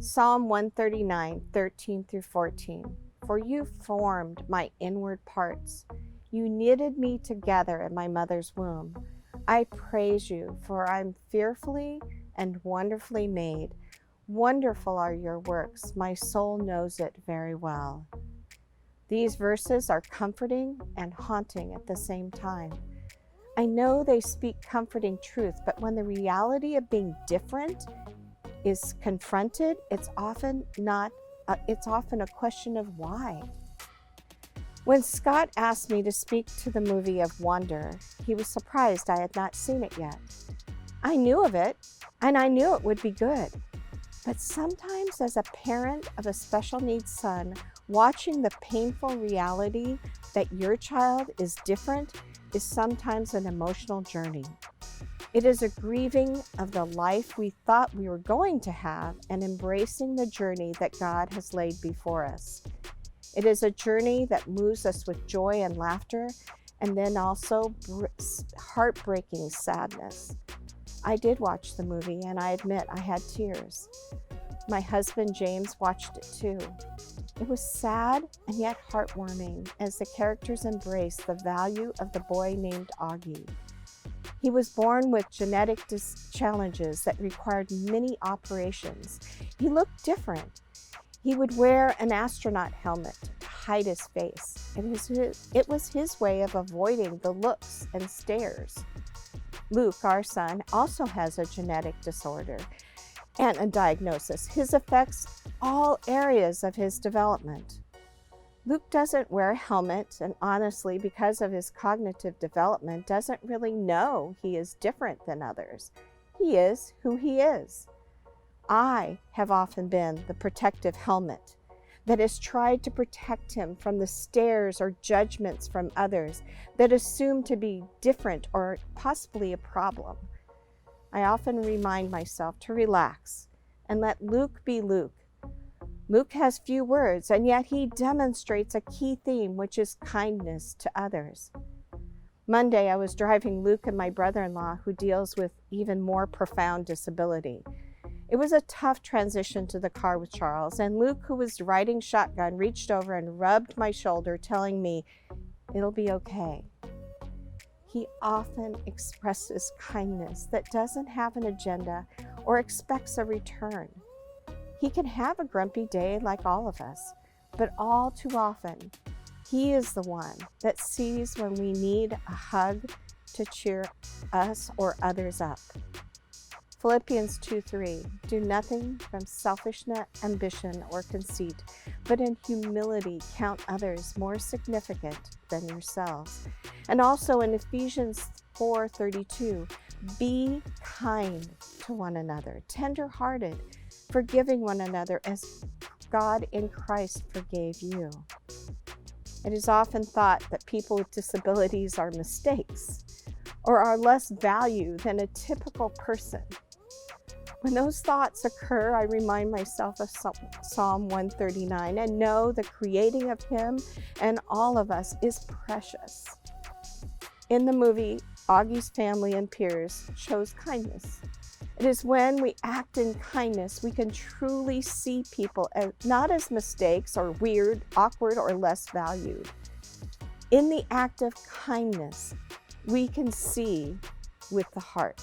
Psalm 139, 13 through 14. For you formed my inward parts. You knitted me together in my mother's womb. I praise you, for I'm fearfully and wonderfully made. Wonderful are your works. My soul knows it very well. These verses are comforting and haunting at the same time. I know they speak comforting truth, but when the reality of being different is confronted, it's often a question of why. When Scott asked me to speak to the movie of Wonder, he was surprised I had not seen it yet. I knew of it, and I knew it would be good. But sometimes, as a parent of a special needs son, watching the painful reality that your child is different is sometimes an emotional journey. It is a grieving of the life we thought we were going to have and embracing the journey that God has laid before us. It is a journey that moves us with joy and laughter, and then also heartbreaking sadness. I did watch the movie, and I admit I had tears. My husband James watched it too. It was sad and yet heartwarming as the characters embraced the value of the boy named Augie. He was born with genetic challenges that required many operations. He looked different. He would wear an astronaut helmet to hide his face. It was his way of avoiding the looks and stares. Luke, our son, also has a genetic disorder and a diagnosis. His affects all areas of his development. Luke doesn't wear a helmet, and honestly, because of his cognitive development, doesn't really know he is different than others. He is who he is. I have often been the protective helmet that has tried to protect him from the stares or judgments from others that assume to be different or possibly a problem. I often remind myself to relax and let Luke be Luke. Luke has few words, and yet he demonstrates a key theme, which is kindness to others. Monday, I was driving Luke and my brother-in-law, who deals with even more profound disability. It was a tough transition to the car with Charles, and Luke, who was riding shotgun, reached over and rubbed my shoulder, telling me, "It'll be okay." He often expresses kindness that doesn't have an agenda or expects a return. He can have a grumpy day like all of us, but all too often, he is the one that sees when we need a hug to cheer us or others up. Philippians 2:3, do nothing from selfish ambition or conceit, but in humility count others more significant than yourselves. And also in Ephesians 4:32, be kind to one another, tender-hearted, forgiving one another as God in Christ forgave you. It is often thought that people with disabilities are mistakes or are less valued than a typical person. When those thoughts occur, I remind myself of Psalm 139 and know the creating of Him and all of us is precious. In the movie, Augie's family and peers chose kindness. It is when we act in kindness we can truly see people not as mistakes or weird, awkward, or less valued. In the act of kindness, we can see with the heart.